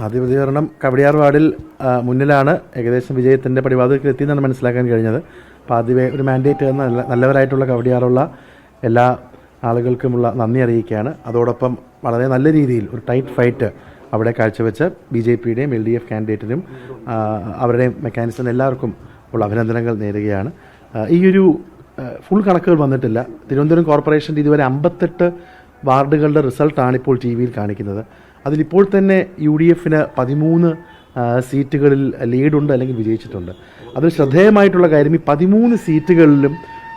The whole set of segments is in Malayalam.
ആദ്യ പ്രതികരണം കവടിയാർ വാർഡിൽ മുന്നിലാണ്, ഏകദേശം വിജയത്തിൻ്റെ പടിവാതിൽക്കൽ എത്തിയെന്നാണ് മനസ്സിലാക്കാൻ കഴിഞ്ഞത്. അപ്പോൾ ആദ്യമേ ഒരു മാൻഡേറ്റ് എന്ന നല്ലവരായിട്ടുള്ള കവടിയാറുള്ള എല്ലാ ആളുകൾക്കുമുള്ള നന്ദി അറിയിക്കുകയാണ്. അതോടൊപ്പം വളരെ നല്ല രീതിയിൽ ഒരു ടൈറ്റ് ഫൈറ്റ് അവിടെ കാഴ്ചവെച്ച BJPയുടെയും LDF കാൻഡിഡേറ്റിനും അവരുടെയും മെക്കാനിസത്തിന് എല്ലാവർക്കും ഉള്ള അഭിനന്ദനങ്ങൾ നേരുകയാണ്. ഈയൊരു ഫുൾ കണക്കുകൾ വന്നിട്ടില്ല. തിരുവനന്തപുരം കോർപ്പറേഷൻ്റെ ഇതുവരെ 58 വാർഡുകളുടെ റിസൾട്ടാണ് ഇപ്പോൾ ടി വിയിൽ കാണിക്കുന്നത്. അതിലിപ്പോൾ തന്നെ UDFന് 13 സീറ്റുകളിൽ ലീഡുണ്ട്, അല്ലെങ്കിൽ വിജയിച്ചിട്ടുണ്ട്. അതിൽ ശ്രദ്ധേയമായിട്ടുള്ള കാര്യം ഈ 13 സീറ്റുകളിലും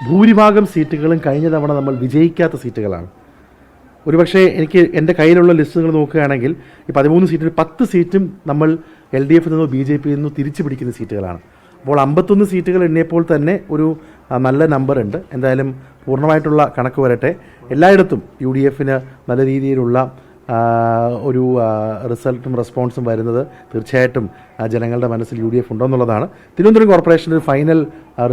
ഭൂരിഭാഗം സീറ്റുകളും കഴിഞ്ഞ തവണ നമ്മൾ വിജയിക്കാത്ത സീറ്റുകളാണ്. ഒരുപക്ഷെ എനിക്ക് എൻ്റെ കയ്യിലുള്ള ലിസ്റ്റുകൾ നോക്കുകയാണെങ്കിൽ ഈ 13 സീറ്റിൽ 10 സീറ്റും നമ്മൾ LDF നിന്നോ BJPയിൽ നിന്നോ തിരിച്ചു പിടിക്കുന്ന സീറ്റുകളാണ്. അപ്പോൾ 51 സീറ്റുകൾ എണ്ണിയപ്പോൾ തന്നെ ഒരു നല്ല നമ്പർ ഉണ്ട്. എന്തായാലും പൂർണ്ണമായിട്ടുള്ള കണക്ക് വരട്ടെ. എല്ലായിടത്തും UDFന് നല്ല രീതിയിലുള്ള ഒരു റിസൾട്ടും റെസ്പോൺസും വരുന്നത് തീർച്ചയായിട്ടും ജനങ്ങളുടെ മനസ്സിൽ UDF ഉണ്ടോയെന്നുള്ളതാണ്. തിരുവനന്തപുരം കോർപ്പറേഷൻ്റെ ഒരു ഫൈനൽ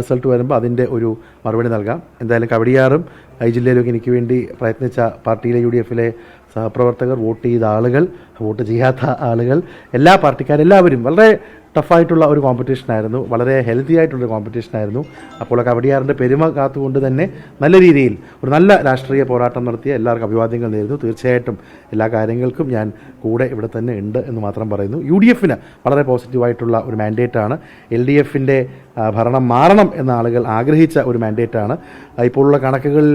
റിസൾട്ട് വരുമ്പോൾ അതിൻ്റെ ഒരു മറുപടി നൽകാം. എന്തായാലും കവടിയാറും ഈ ജില്ലയിലൊക്കെ എനിക്ക് വേണ്ടി പ്രയത്നിച്ച പാർട്ടിയിലെ UDFലെ സഹപ്രവർത്തകർ, വോട്ട് ചെയ്ത ആളുകൾ, വോട്ട് ചെയ്യാത്ത ആളുകൾ, എല്ലാ പാർട്ടിക്കാരെല്ലാവരും വളരെ ടഫായിട്ടുള്ള ഒരു കോമ്പറ്റീഷനായിരുന്നു, വളരെ ഹെൽത്തി ആയിട്ടുള്ളൊരു കോമ്പറ്റീഷനായിരുന്നു. അപ്പോൾ കവടിയാറിൻ്റെ പെരുമ കാത്തുകൊണ്ട് തന്നെ നല്ല രീതിയിൽ ഒരു നല്ല രാഷ്ട്രീയ പോരാട്ടം നടത്തിയ എല്ലാവർക്കും അഭിവാദ്യങ്ങൾ നേരുന്നു. തീർച്ചയായിട്ടും എല്ലാ കാര്യങ്ങൾക്കും ഞാൻ കൂടെ ഇവിടെ തന്നെ ഉണ്ട് എന്ന് മാത്രം പറയുന്നു. UDFന് വളരെ പോസിറ്റീവായിട്ടുള്ള ഒരു മാൻഡേറ്റാണ്. LDFൻ്റെ ഭരണം മാറണം എന്ന ആളുകൾ ആഗ്രഹിച്ച ഒരു മാൻഡേറ്റാണ്. ഇപ്പോഴുള്ള കണക്കുകളിൽ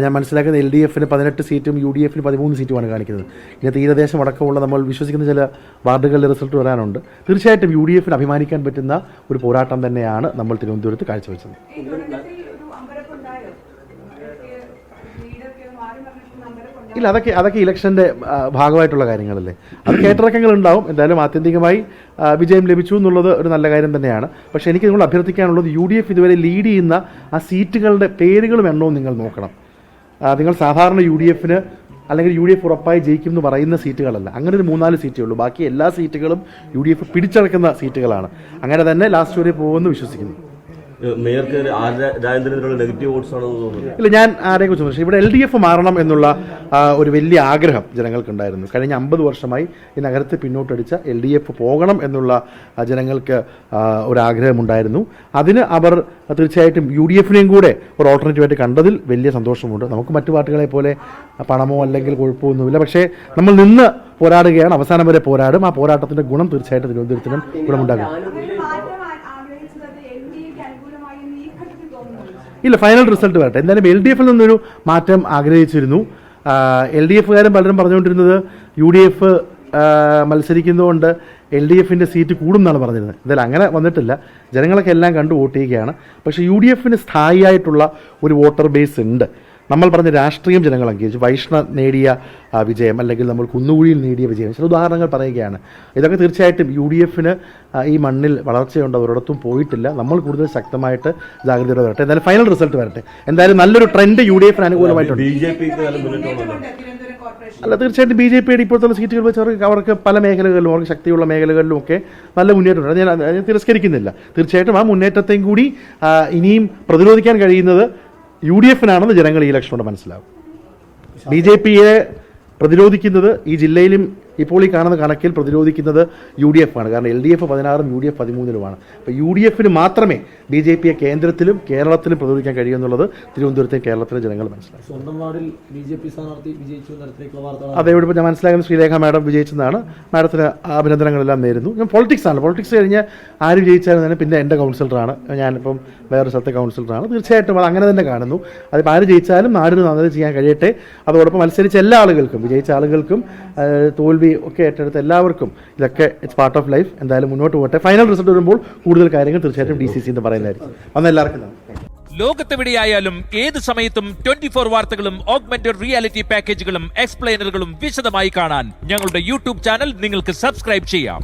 ഞാൻ മനസ്സിലാക്കുന്ന LDFന് 18 സീറ്റും UDFന് 13 സീറ്റുമാണ് കാണിക്കുന്നത്. ഇനി തീരദേശം അടക്കമുള്ള നമ്മൾ വിശ്വസിക്കുന്ന ചില വാർഡുകളിലെ റിസൾട്ട് വരാനുണ്ട്. തീർച്ചയായിട്ടും UDFന് അഭിമാനിക്കാൻ പറ്റുന്ന ഒരു പോരാട്ടം തന്നെയാണ് നമ്മൾ തിരുവനന്തപുരത്ത് കാഴ്ചവെച്ചത്. ഇല്ല, അതൊക്കെ ഇലക്ഷൻ്റെ ഭാഗമായിട്ടുള്ള കാര്യങ്ങളല്ലേ, അത് കേട്ടിറക്കങ്ങൾ ഉണ്ടാവും. എന്തായാലും ആത്യന്തികമായി വിജയം ലഭിച്ചു എന്നുള്ളത് ഒരു നല്ല കാര്യം തന്നെയാണ്. പക്ഷേ എനിക്ക് നിങ്ങൾ അഭ്യർത്ഥിക്കാനുള്ളത് UDF ഇതുവരെ ലീഡ് ചെയ്യുന്ന ആ സീറ്റുകളുടെ പേരുകളും എണ്ണവും നിങ്ങൾ നോക്കണം. നിങ്ങൾ സാധാരണ UDFന് അല്ലെങ്കിൽ UDF ഉറപ്പായി ജയിക്കും എന്ന് പറയുന്ന സീറ്റുകളല്ല. അങ്ങനെ ഒരു 3-4 സീറ്റേ ഉള്ളൂ. ബാക്കി എല്ലാ സീറ്റുകളും UDF പിടിച്ചടക്കുന്ന സീറ്റുകളാണ്. അങ്ങനെ തന്നെ ലാസ്റ്റ് വരെ പോകുമെന്ന് വിശ്വസിക്കുന്നു. ഇല്ല, ഞാൻ ആരെയും കുറിച്ച് പക്ഷേ ഇവിടെ LDF മാറണം എന്നുള്ള ഒരു വലിയ ആഗ്രഹം ജനങ്ങൾക്കുണ്ടായിരുന്നു. കഴിഞ്ഞ 50 വർഷമായി ഈ നഗരത്തെ പിന്നോട്ടടിച്ച LDF പോകണം എന്നുള്ള ജനങ്ങൾക്ക് ഒരാഗ്രഹമുണ്ടായിരുന്നു. അതിന് അവർ തീർച്ചയായിട്ടും UDFനെയും കൂടെ ഒരു ഓൾട്ടർനേറ്റീവായിട്ട് കണ്ടതിൽ വലിയ സന്തോഷമുണ്ട്. നമുക്ക് മറ്റു പാർട്ടികളെ പോലെ പണമോ അല്ലെങ്കിൽ കുഴപ്പമൊന്നുമില്ല. പക്ഷേ നമ്മൾ നിന്ന് പോരാടുകയാണ്, അവസാനം വരെ പോരാടും. ആ പോരാട്ടത്തിൻ്റെ ഗുണം തീർച്ചയായിട്ടും തിരുവനന്തപുരത്തിനും ഗുണമുണ്ടാകും. ഇല്ല, ഫൈനൽ റിസൾട്ട് വരട്ടെ. എന്തായാലും LDFിൽ നിന്നൊരു മാറ്റം ആഗ്രഹിച്ചിരുന്നു. LDFകാരും പലരും പറഞ്ഞുകൊണ്ടിരുന്നത് UDF മത്സരിക്കുന്നതുകൊണ്ട് LDFിൻ്റെ സീറ്റ് കൂടും എന്നാണ് പറഞ്ഞിരുന്നത്. എന്തായാലും അങ്ങനെ വന്നിട്ടില്ല. ജനങ്ങളൊക്കെ എല്ലാം കണ്ടു വോട്ട് ചെയ്യുകയാണ്. പക്ഷേ UDFന് സ്ഥായിയായിട്ടുള്ള ഒരു വോട്ടർ ബേസ് ഉണ്ട്. നമ്മൾ പറഞ്ഞ രാഷ്ട്രീയം ജനങ്ങൾ അംഗീകരിച്ചു. വൈഷ്ണവ് നേടിയ വിജയം, അല്ലെങ്കിൽ നമ്മൾ കുന്നുകുഴിയിൽ നേടിയ വിജയം, ചില ഉദാഹരണങ്ങൾ പറയുകയാണ്. ഇതൊക്കെ തീർച്ചയായിട്ടും UDFന് ഈ മണ്ണിൽ വളർച്ചയുണ്ട്, ഒരിടത്തും പോയിട്ടില്ല. നമ്മൾ കൂടുതൽ ശക്തമായിട്ട് ജാഗ്രതയോടെ വരട്ടെ. എന്തായാലും ഫൈനൽ റിസൾട്ട് വരട്ടെ. എന്തായാലും നല്ലൊരു ട്രെൻഡ് UDFന് അനുകൂലമായിട്ടുണ്ട്. അല്ല, തീർച്ചയായിട്ടും BJPയുടെ ഇപ്പോഴത്തെ സീറ്റുകൾ വെച്ച് അവർക്ക് പല മേഖലകളിലും, അവർക്ക് ശക്തിയുള്ള മേഖലകളിലും ഒക്കെ നല്ല മുന്നേറ്റമുണ്ട്. ഞാൻ തിരസ്കരിക്കുന്നില്ല. തീർച്ചയായിട്ടും ആ മുന്നേറ്റത്തെയും കൂടി ഇനിയും പ്രതിരോധിക്കാൻ കഴിയുന്നത് UDFനാണെന്ന് ജനങ്ങൾ ഈ ഇലക്ഷൻ കൊണ്ട് മനസ്സിലാവും. BJPയെ പ്രതിരോധിക്കുന്നത് ഈ ജില്ലയിലും ഇപ്പോൾ ഈ കാണുന്ന കണക്കിൽ പ്രതിരോധിക്കുന്നത് UDF ആണ്. കാരണം LDF 16-ഉം UDF 13-ലുമാണ്. അപ്പോൾ UDFന് മാത്രമേ BJPയെ കേന്ദ്രത്തിലും കേരളത്തിലും പ്രതിരോധിക്കാൻ കഴിയുമെന്നുള്ളത് തിരുവനന്തപുരത്തെയും കേരളത്തിലെ ജനങ്ങൾ മനസ്സിലാക്കും. സ്വന്തം വാർഡിൽ BJP സ്ഥാനാർത്ഥി വിജയിച്ചു തരത്തിലേക്കുള്ള വാർത്തകൾ അതേവിടെ ഇപ്പോൾ ഞാൻ മനസ്സിലാക്കുന്ന ശ്രീലേഖ മാഡം വിജയിച്ചതാണ്. മാഡത്തിന് അഭിനന്ദനങ്ങളെല്ലാം നേരുന്നു. ഞാൻ പൊളിറ്റിക്സാണ്, പൊളിറ്റിക്സ് കഴിഞ്ഞ് ആര് വിജയിച്ചാലും തന്നെ പിന്നെ എൻ്റെ കൗൺസിലറാണ്. ഞാനിപ്പം വേറൊരു സ്ഥലത്തെ കൗൺസിലറാണ്. തീർച്ചയായിട്ടും അത് അങ്ങനെ തന്നെ കാണുന്നു. അതിപ്പോൾ ആര് ജയിച്ചാലും നാടിന് നല്ലത് ചെയ്യാൻ കഴിയട്ടെ. അതോടൊപ്പം മത്സരിച്ച എല്ലാ ആളുകൾക്കും, വിജയിച്ച ആളുകൾക്കും തോൽവി ഒക്കെ ഏറ്റെടുത്ത എല്ലാവർക്കും ഇതൊക്കെ ഇറ്റ്സ് പാർട്ട് ഓഫ് ലൈഫ്. എന്തായാലും മുന്നോട്ട് പോകട്ടെ. ഫൈനൽ റിസൾട്ട് വരുമ്പോൾ കൂടുതൽ കാര്യങ്ങൾ തീർച്ചയായിട്ടും DCC എന്ന് പറയുന്നതായിരിക്കും. അന്ന് എല്ലാവർക്കും ലോകത്തെവിടെയായാലും ഏത് സമയത്തും 24 വാർത്തകളും ഓഗ്മെന്റഡ് റിയാലിറ്റി പാക്കേജുകളും എക്സ്പ്ലെയിനറുകളും വിശദമായി കാണാൻ ഞങ്ങളുടെ YouTube ചാനൽ നിങ്ങൾക്ക് സബ്സ്ക്രൈബ് ചെയ്യാം.